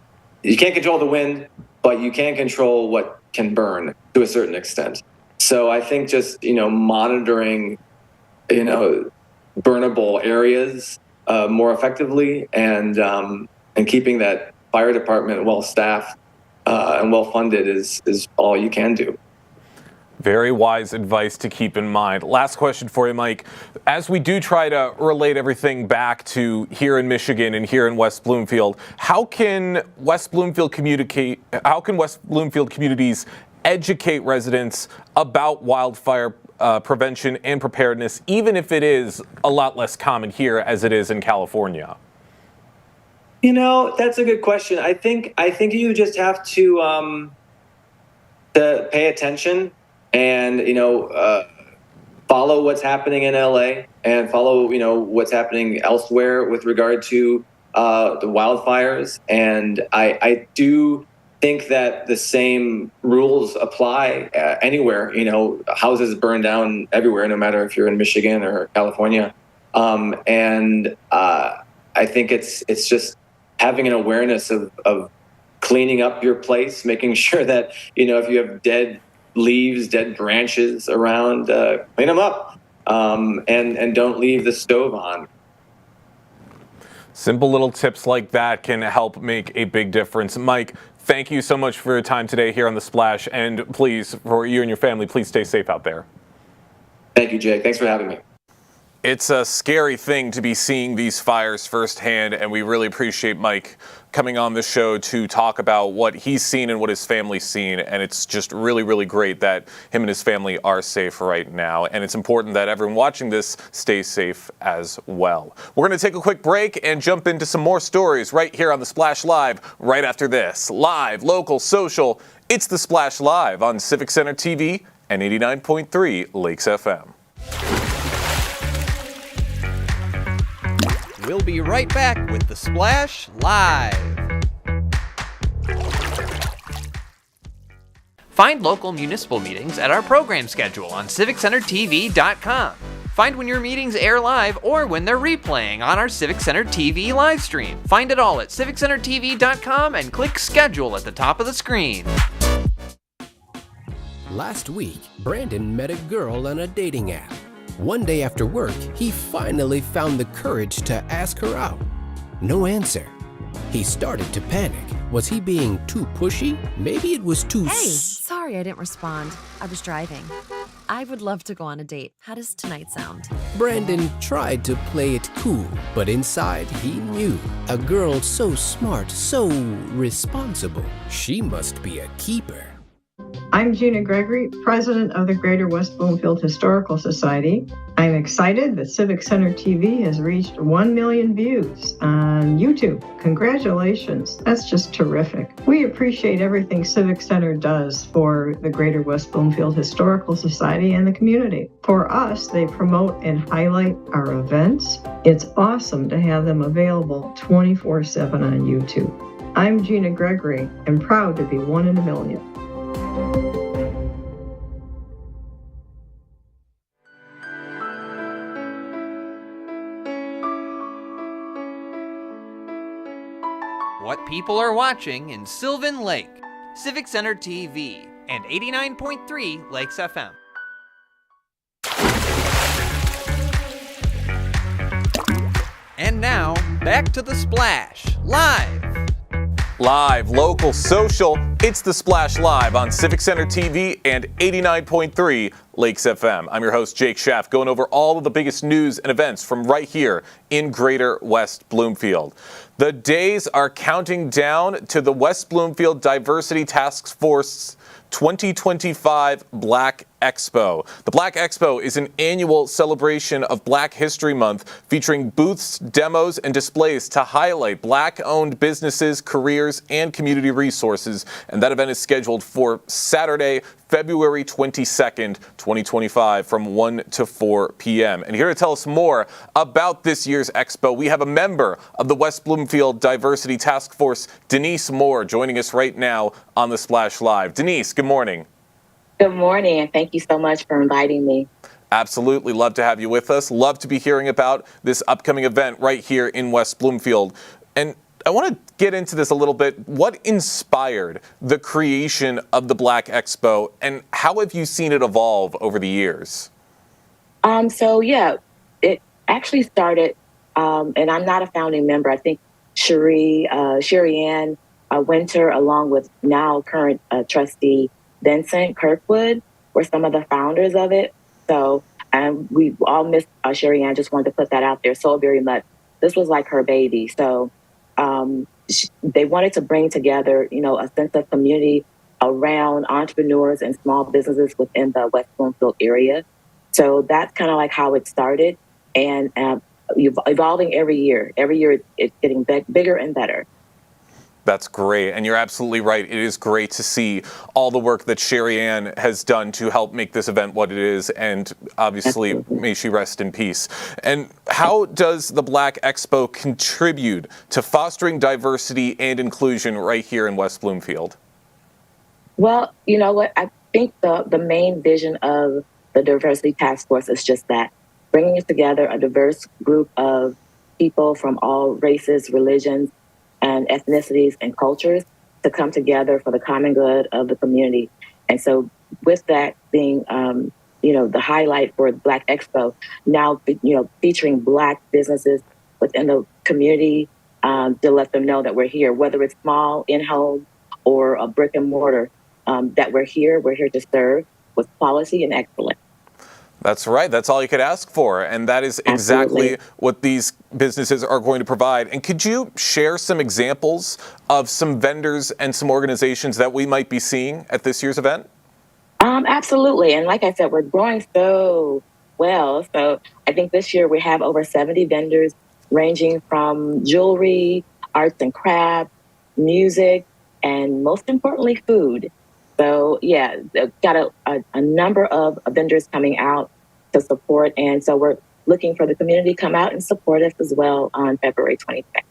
can't control the wind, but you can control what can burn to a certain extent. So I think just, monitoring, burnable areas more effectively and keeping that fire department well staffed and well funded is all you can do. Very wise advice to keep in mind. Last question for you, Mike. As we do try to relate everything back to here in Michigan and here in West Bloomfield, how can West Bloomfield communities educate residents about wildfire prevention and preparedness, even if it is a lot less common here as it is in California? That's a good question. I think you just have to pay attention and follow what's happening in LA and follow what's happening elsewhere with regard to the wildfires. And I do think that the same rules apply anywhere. Houses burn down everywhere, no matter if you're in Michigan or California. And I think it's just having an awareness of cleaning up your place, making sure that if you have dead leaves, dead branches around, clean them up, and don't leave the stove on. Simple little tips like that can help make a big difference. Mike, thank you so much for your time today here on The Splash, and please, for you and your family, please stay safe out there. Thank you, Jake. Thanks for having me. It's a scary thing to be seeing these fires firsthand, and we really appreciate Mike coming on the show to talk about what he's seen and what his family's seen. And it's just really, really great that him and his family are safe right now. And it's important that everyone watching this stays safe as well. We're going to take a quick break and jump into some more stories right here on The Splash Live right after this. Live, local, social, it's The Splash Live on Civic Center TV and 89.3 Lakes FM. We'll be right back with The Splash Live. Find local municipal meetings at our program schedule on civiccentertv.com. Find when your meetings air live or when they're replaying on our Civic Center TV live stream. Find it all at civiccentertv.com and click schedule at the top of the screen. Last week, Brandon met a girl on a dating app. One day after work, he finally found the courage to ask her out. No answer. He started to panic. Was he being too pushy? Maybe it was too... Hey, sorry I didn't respond. I was driving. I would love to go on a date. How does tonight sound? Brandon tried to play it cool, but inside he knew. A girl so smart, so responsible. She must be a keeper. I'm Gina Gregory, president of the Greater West Bloomfield Historical Society. I'm excited that Civic Center TV has reached 1 million views on YouTube. Congratulations. That's just terrific. We appreciate everything Civic Center does for the Greater West Bloomfield Historical Society and the community. For us, they promote and highlight our events. It's awesome to have them available 24/7 on YouTube. I'm Gina Gregory and proud to be one in a million. What people are watching in Sylvan Lake, Civic Center TV, and 89.3 Lakes FM. And now, back to The Splash, live. Live, local, social, it's The Splash Live on Civic Center TV and 89.3 Lakes FM. I'm your host, Jake Schaff, going over all of the biggest news and events from right here in Greater West Bloomfield. The days are counting down to the West Bloomfield Diversity Task Force 2025 Black Expo. The Black Expo is an annual celebration of Black History Month featuring booths, demos, and displays to highlight Black-owned businesses, careers, and community resources. And that event is scheduled for Saturday, February 22nd, 2025 from 1 to 4 p.m. And here to tell us more about this year's expo, we have a member of the West Bloomfield Diversity Task Force, Denise Moore, joining us right now on The Splash Live. Denise, good morning. Good morning, and thank you so much for inviting me. Absolutely. Love to have you with us. Love to be hearing about this upcoming event right here in West Bloomfield. And I want to get into this a little bit. What inspired the creation of the Black Expo, and how have you seen it evolve over the years? It actually started, and I'm not a founding member. I think Sherry Ann Winter, along with now current trustee Vincent Kirkwood, were some of the founders of it. So, and we all miss Sherry Ann. Just wanted to put that out there so very much. This was like her baby. So they wanted to bring together, a sense of community around entrepreneurs and small businesses within the West Bloomfield area. So that's kind of like how it started, and evolving every year. Every year it's getting bigger and better. That's great. And you're absolutely right. It is great to see all the work that Sherry Ann has done to help make this event what it is. And obviously, may she rest in peace. And how does the Black Expo contribute to fostering diversity and inclusion right here in West Bloomfield? Well, you know what? I think the main vision of the Diversity Task Force is just that, bringing together a diverse group of people from all races, religions, and ethnicities and cultures to come together for the common good of the community. And so with that being, the highlight for Black Expo, now, featuring Black businesses within the community to let them know that we're here, whether it's small, in-home, or a brick and mortar, that we're here to serve with quality and excellence. That's right. That's all you could ask for. And that is exactly what these businesses are going to provide. And could you share some examples of some vendors and some organizations that we might be seeing at this year's event? Absolutely. And like I said, we're growing so well. So I think this year we have over 70 vendors ranging from jewelry, arts and crafts, music, and most importantly, food. So got a number of vendors coming out to support. And so we're looking for the community to come out and support us as well on February 22nd.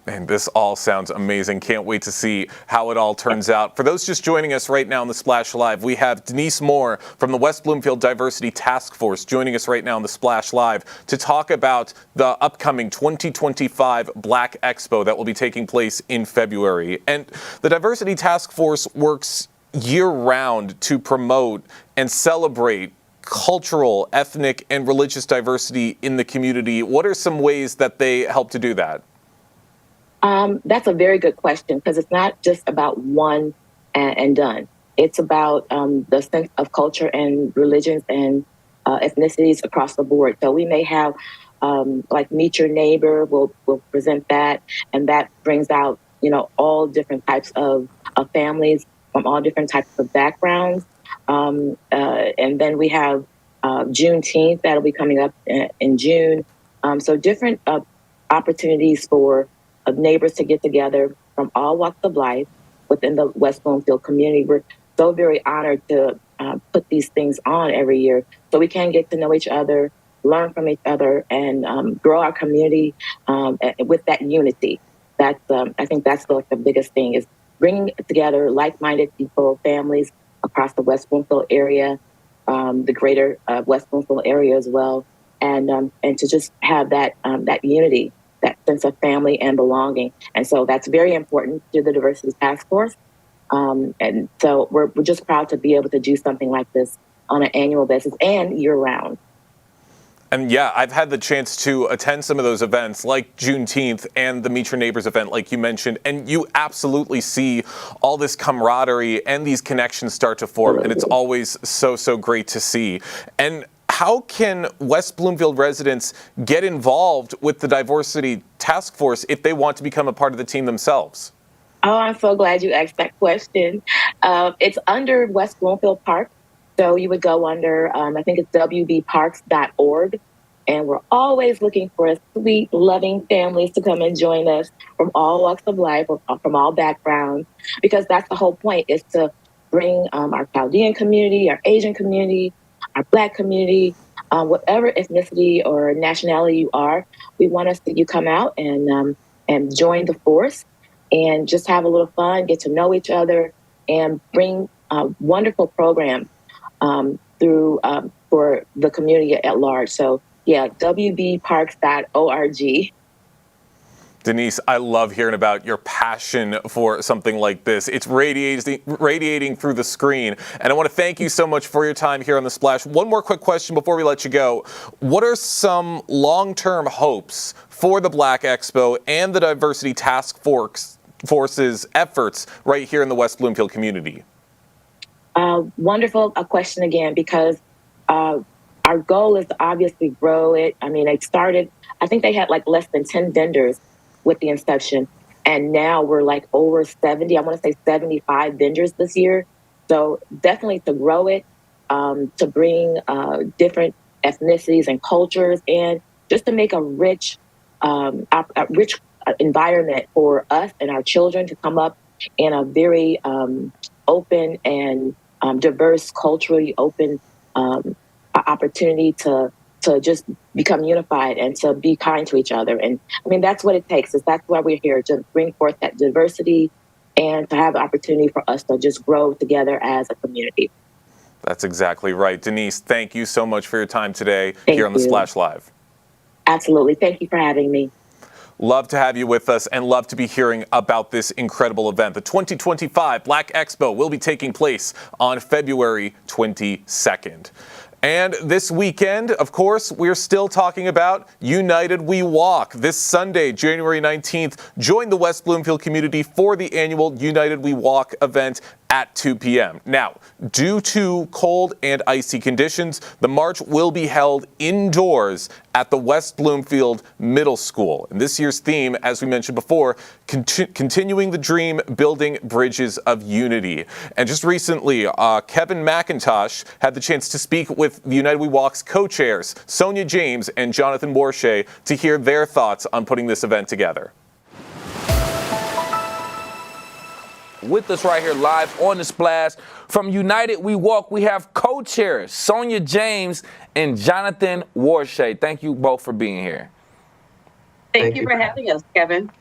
And this all sounds amazing. Can't wait to see how it all turns out. For those just joining us right now on the Splash Live, we have Denise Moore from the West Bloomfield Diversity Task Force joining us right now on the Splash Live to talk about the upcoming 2025 Black Expo that will be taking place in February. And the Diversity Task Force works year-round to promote and celebrate cultural, ethnic, and religious diversity in the community. What are some ways that they help to do that? That's a very good question, because it's not just about one and done. It's about the sense of culture and religions and ethnicities across the board. So we may have like Meet Your Neighbor, we'll present that, and that brings out, all different types of families from all different types of backgrounds. And then we have Juneteenth, that'll be coming up in June. So different opportunities for neighbors to get together from all walks of life within the West Bloomfield community. We're so very honored to put these things on every year so we can get to know each other, learn from each other, and grow our community with that unity. That's I think that's the biggest thing, is bringing together like-minded people, families across the West Bloomfield area, the greater West Bloomfield area as well, and to just have that unity, that sense of family and belonging. And so that's very important to the Diversity Task Force. And so we're just proud to be able to do something like this on an annual basis and year-round. And yeah, I've had the chance to attend some of those events like Juneteenth and the Meet Your Neighbors event, like you mentioned, and you absolutely see all this camaraderie and these connections start to form, and it's always so great to see. And how can West Bloomfield residents get involved with the diversity task force if they want to become a part of the team themselves? Oh, I'm so glad you asked that question. It's under West Bloomfield Park. So you would go under, I think it's wbparks.org. And we're always looking for sweet, loving families to come and join us from all walks of life, from all backgrounds, because that's the whole point, is to bring our Chaldean community, our Asian community, our Black community, whatever ethnicity or nationality you are. We want to see you come out and join the force and just have a little fun, get to know each other, and bring wonderful programs through for the community at large. So yeah, wbparks.org. Denise, I love hearing about your passion for something like this. It's radiating through the screen. And I want to thank you so much for your time here on The Splash. One more quick question before we let you go. What are some long-term hopes for the Black Expo and the Diversity Task Force's efforts right here in the West Bloomfield community? Wonderful question again, because our goal is to obviously grow it. I mean, it started, I think they had like less than 10 vendors with the inception. And now we're like over 70, I want to say 75 vendors this year. So definitely to grow it, to bring different ethnicities and cultures, and just to make a rich environment for us and our children to come up in a very open and diverse, culturally open opportunity to just become unified and to be kind to each other. And I mean, that's what it takes. That's why we're here, to bring forth that diversity and to have the opportunity for us to just grow together as a community. That's exactly right. Denise, thank you so much for your time today here on The Splash Live. Absolutely. Thank you for having me. Love to have you with us and love to be hearing about this incredible event. The 2025 Black Expo will be taking place on February 22nd. And this weekend, of course, we're still talking about United We Walk. This Sunday, January 19th, join the West Bloomfield community for the annual United We Walk event at 2 p.m. Now, due to cold and icy conditions, the march will be held indoors at the West Bloomfield Middle School. And this year's theme, as we mentioned before, continuing the dream, building bridges of unity. And just recently, Kevin McIntosh had the chance to speak with the United We Walk's co-chairs, Sonia James and Jonathan Borsche, to hear their thoughts on putting this event together. With us right here live on The Splash from United We Walk, we have co-chairs Sonia James and Jonathan Borsche. Thank you both for being here. Thank you for having us, Kevin.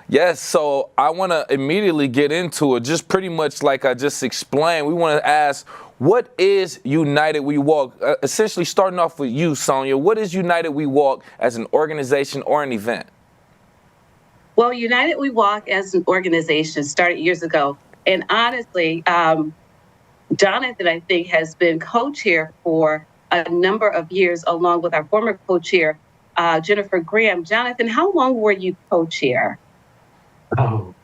Yes, so I want to immediately get into it, just pretty much like I just explained. We want to ask, what is United We Walk? Essentially starting off with you, Sonia, what is United We Walk as an organization or an event? Well, United We Walk as an organization started years ago. And honestly, Jonathan, I think, has been co-chair for a number of years, along with our former co-chair, Jennifer Graham. Jonathan, how long were you co-chair? Oh,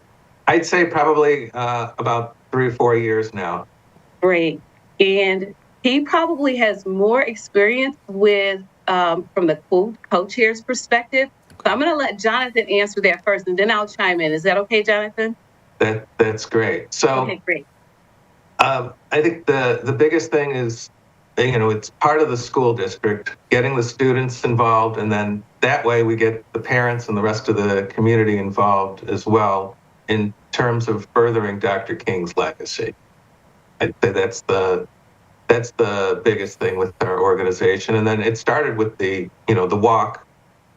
I'd say probably about 3 or 4 years now. Great. And he probably has more experience with, from the co-chair's perspective. So I'm going to let Jonathan answer that first, and then I'll chime in. Is that okay, Jonathan? That's great. So, okay, great. I think the biggest thing is, it's part of the school district, getting the students involved, and then that way we get the parents and the rest of the community involved as well in terms of furthering Dr. King's legacy. I'd say that's the biggest thing with our organization. And then it started with the walk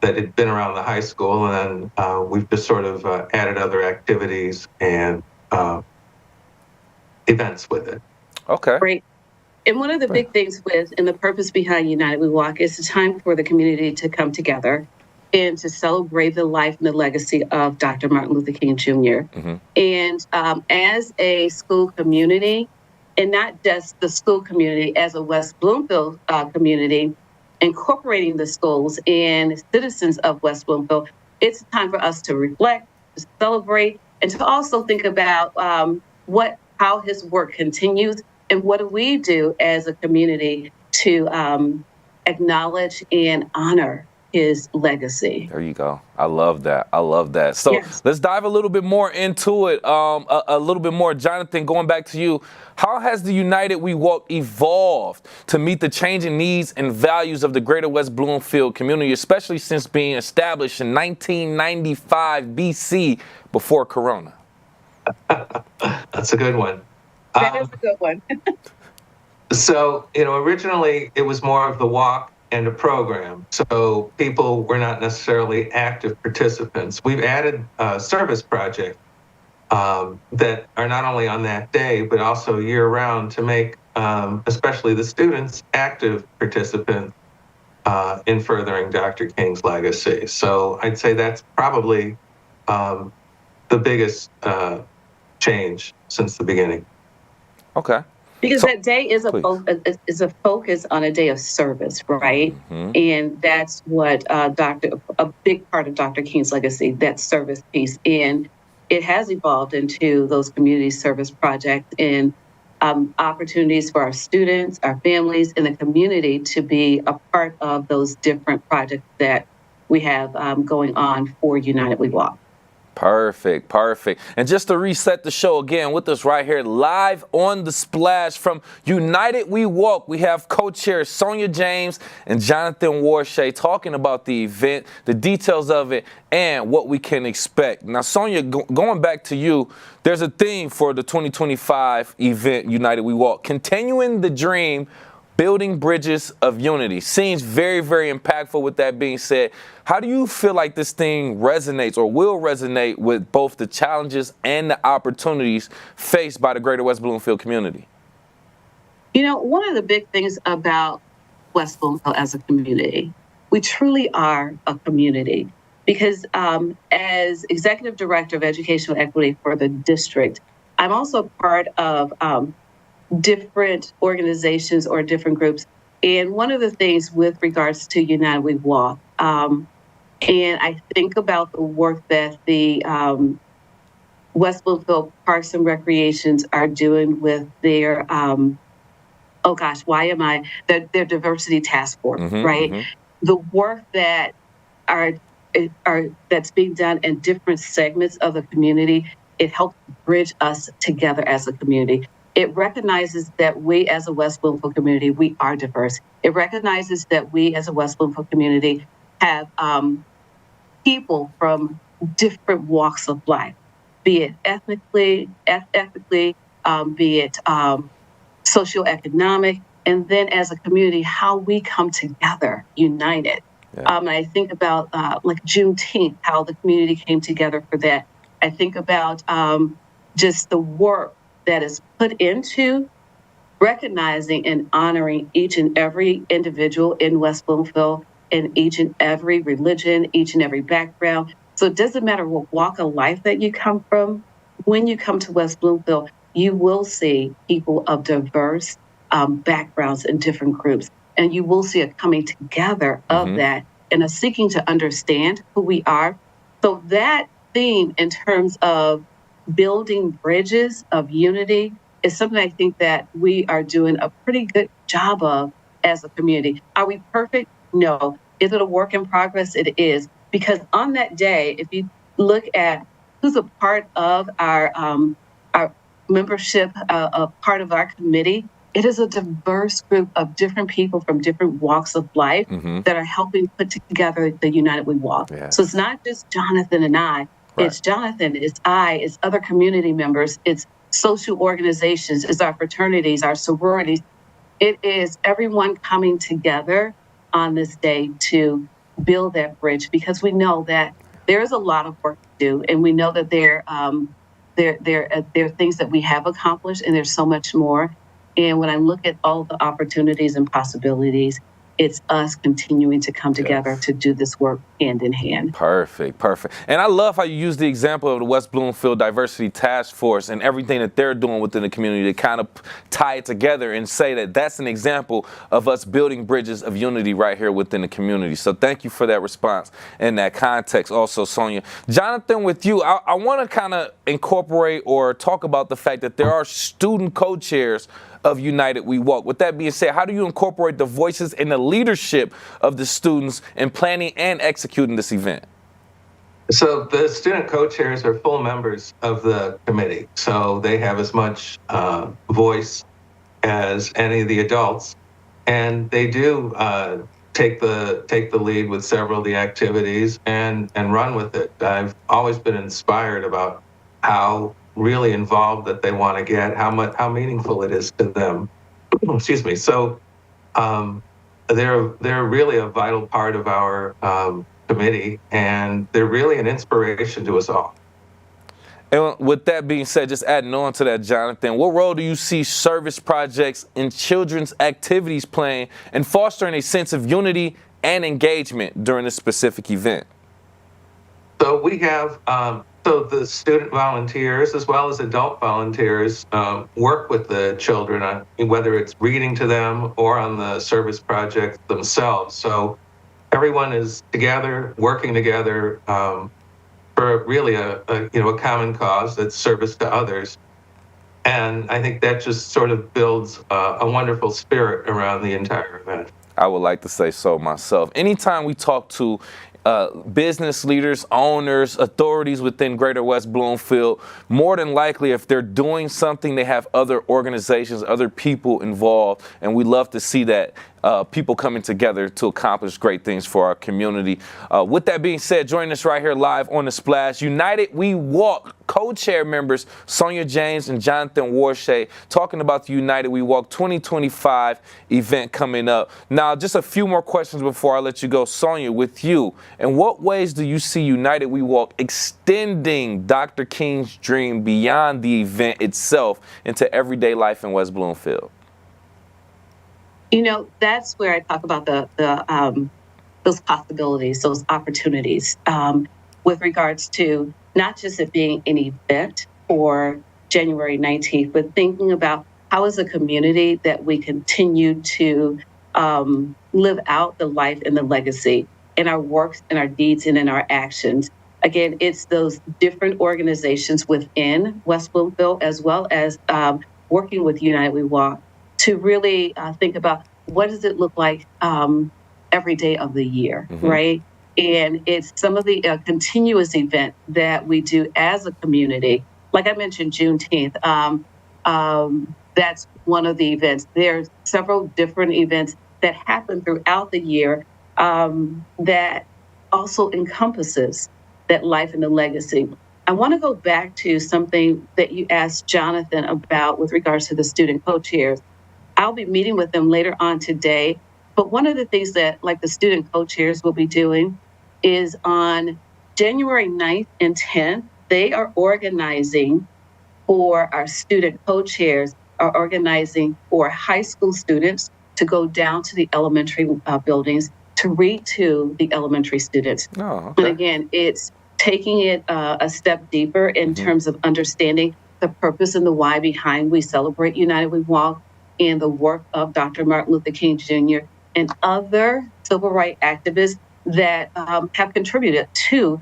that had been around the high school, and then we've just sort of added other activities and events with it. Okay. Great. And one of the big things and the purpose behind United We Walk is a time for the community to come together and to celebrate the life and the legacy of Dr. Martin Luther King Jr. Mm-hmm. And as a school community, and not just the school community, as a West Bloomfield community, incorporating the schools and citizens of West Bloomfield, it's time for us to reflect, to celebrate, and to also think about how his work continues and what do we do as a community to acknowledge and honor his legacy. There you go. I love that. I love that. So let's dive a little bit more into it. A little bit more. Jonathan, going back to you, how has the United We Walk evolved to meet the changing needs and values of the Greater West Bloomfield community, especially since being established in 1995 BC before Corona? That's a good one. That is a good one. So, originally it was more of the walk and a program. So people were not necessarily active participants. We've added service projects that are not only on that day, but also year round to make especially the students active participants in furthering Dr. King's legacy. So I'd say that's probably the biggest change since the beginning. Okay. Because that day is a focus on a day of service, right? Mm-hmm. And that's what a big part of Dr. King's legacy, that service piece. And it has evolved into those community service projects and opportunities for our students, our families, and the community to be a part of those different projects that we have going on for United We Walk. Perfect, perfect. And just to reset the show again, with us right here live on The Splash from United We Walk, we have co-chairs Sonia James and Jonathan Warshay talking about the event, the details of it, and what we can expect. Now, Sonia, going back to you, there's a theme for the 2025 event, United We Walk, continuing the dream, building bridges of unity. Seems very, very impactful. With that being said, how do you feel like this thing resonates or will resonate with both the challenges and the opportunities faced by the Greater West Bloomfield community? One of the big things about West Bloomfield as a community, we truly are a community because as Executive Director of Educational Equity for the district, I'm also part of different organizations or different groups. And one of the things with regards to United We Walk, and I think about the work that the West Bloomfield Parks and Recreations are doing with their, their diversity task force, right? Mm-hmm. The work that that's being done in different segments of the community, it helps bridge us together as a community. It recognizes that we as a West Bloomfield community, we are diverse. It recognizes that we as a West Bloomfield community have people from different walks of life, be it ethically, be it socioeconomic, and then as a community, how we come together, united. Yeah. And I think about like Juneteenth, how the community came together for that. I think about just the work that is put into recognizing and honoring each and every individual in West Bloomfield, in each and every religion, each and every background. So it doesn't matter what walk of life that you come from. When you come to West Bloomfield, you will see people of diverse backgrounds and different groups. And you will see a coming together of that and a seeking to understand who we are. So that theme in terms of building bridges of unity is something I think that we are doing a pretty good job of as a community. Are we perfect? No. Is it a work in progress? It is. Because on that day, if you look at who's a part of our membership, a part of our committee, it is a diverse group of different people from different walks of life that are helping put together the United We Walk. Yeah. So it's not just Jonathan and I. Right. It's Jonathan, it's I, it's other community members, it's social organizations, it's our fraternities, our sororities. It is everyone coming together on this day to build that bridge because we know that there is a lot of work to do, and we know that there are things that we have accomplished, and there's so much more. And when I look at all the opportunities and possibilities, it's us continuing to come together to do this work hand in hand. Perfect. And I love how you use the example of the West Bloomfield Diversity Task Force and everything that they're doing within the community to kind of tie it together and say that that's an example of us building bridges of unity right here within the community. So thank you for that response and that context also, Sonia. Jonathan, with you, I want to kind of incorporate or talk about the fact that there are student co-chairs of United We Walk. With that being said, how do you incorporate the voices and the leadership of the students in planning and executing this event? So the student co-chairs are full members of the committee, so they have as much voice as any of the adults, and they do take the lead with several of the activities and run with it. I've always been inspired about how really involved that they want to get, how meaningful it is to them. Excuse me. So they're really a vital part of our committee, and they're really an inspiration to us all. And with that being said, just adding on to that, Jonathan, what role do you see service projects and children's activities playing in fostering a sense of unity and engagement during this specific event? So we have so the student volunteers as well as adult volunteers work with the children on whether it's reading to them or on the service projects themselves. So everyone is together, working together for really a common cause that's service to others. And I think that just sort of builds a wonderful spirit around the entire event. I would like to say so myself. Anytime we talk to business leaders, owners, authorities within Greater West Bloomfield, more than likely, if they're doing something, they have other organizations, other people involved, and we love to see that people coming together to accomplish great things for our community. With that being said, joining us right here live on The Splash, United We Walk co-chair members Sonia James and Jonathan Warshay talking about the United We Walk 2025 event coming up. Now, just a few more questions before I let you go. Sonia, with you, in what ways do you see United We Walk extending Dr. King's dream beyond the event itself into everyday life in West Bloomfield? You know, that's where I talk about those possibilities, those opportunities, with regards to not just it being an event for January 19th, but thinking about how as a community that we continue to live out the life and the legacy in our works and our deeds and in our actions. Again, it's those different organizations within West Bloomfield, as well as working with United We Walk, to really think about what does it look like every day of the year, right? And it's some of the continuous events that we do as a community. Like I mentioned, Juneteenth, that's one of the events. There's several different events that happen throughout the year that also encompasses that life and the legacy. I want to go back to something that you asked Jonathan about with regards to the student co-chairs. I'll be meeting with them later on today. But one of the things that like the student co-chairs will be doing is on January 9th and 10th, they are organizing for our student co-chairs, are organizing for high school students to go down to the elementary buildings to read to the elementary students. Oh, okay. And again, it's taking it a step deeper in terms of understanding the purpose and the why behind we celebrate United We Walk and the work of Dr. Martin Luther King Jr. and other civil rights activists that have contributed to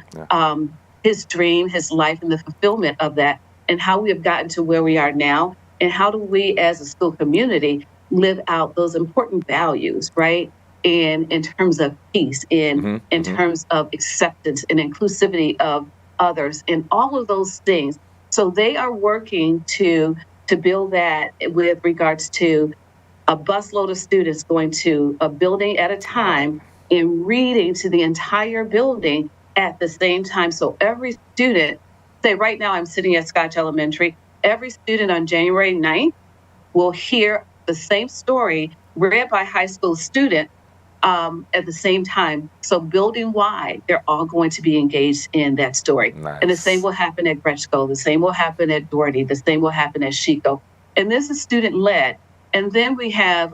his dream, his life, and the fulfillment of that, and how we have gotten to where we are now, and how do we as a school community live out those important values, right? And in terms of peace, in terms of acceptance and inclusivity of others, and all of those things. So they are working to build that with regards to a busload of students going to a building at a time and reading to the entire building at the same time. So every student, say right now I'm sitting at Scotch Elementary, every student on January 9th will hear the same story read by high school student at the same time. So building wide, they're all going to be engaged in that story. Nice. And the same will happen at Gretschko, the same will happen at Doherty, the same will happen at Chico. And this is student led. And then we have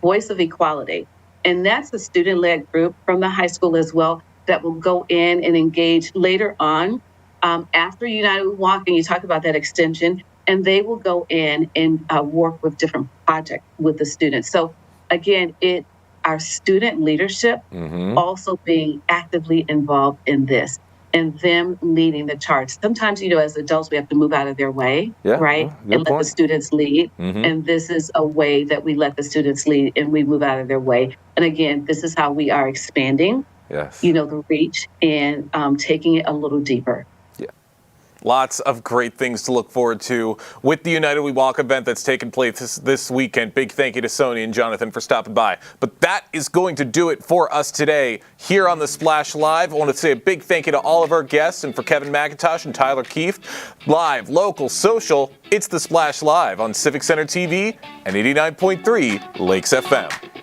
Voice of Equality. And that's a student-led group from the high school as well that will go in and engage later on after United We Walk, and you talk about that extension, and they will go in and work with different projects with the students. So again, our student leadership also being actively involved in this and them leading the charge. Sometimes, as adults, we have to move out of their way, right? And let the students lead. And this is a way that we let the students lead and we move out of their way. And again, this is how we are expanding, the reach and taking it a little deeper. Lots of great things to look forward to with the United We Walk event that's taking place this weekend. Big thank you to Sonia and Jonathan for stopping by. But that is going to do it for us today here on the Splash Live. I want to say a big thank you to all of our guests and for Kevin McIntosh and Tyler Keefe. Live, local, social, it's the Splash Live on Civic Center TV and 89.3 Lakes FM.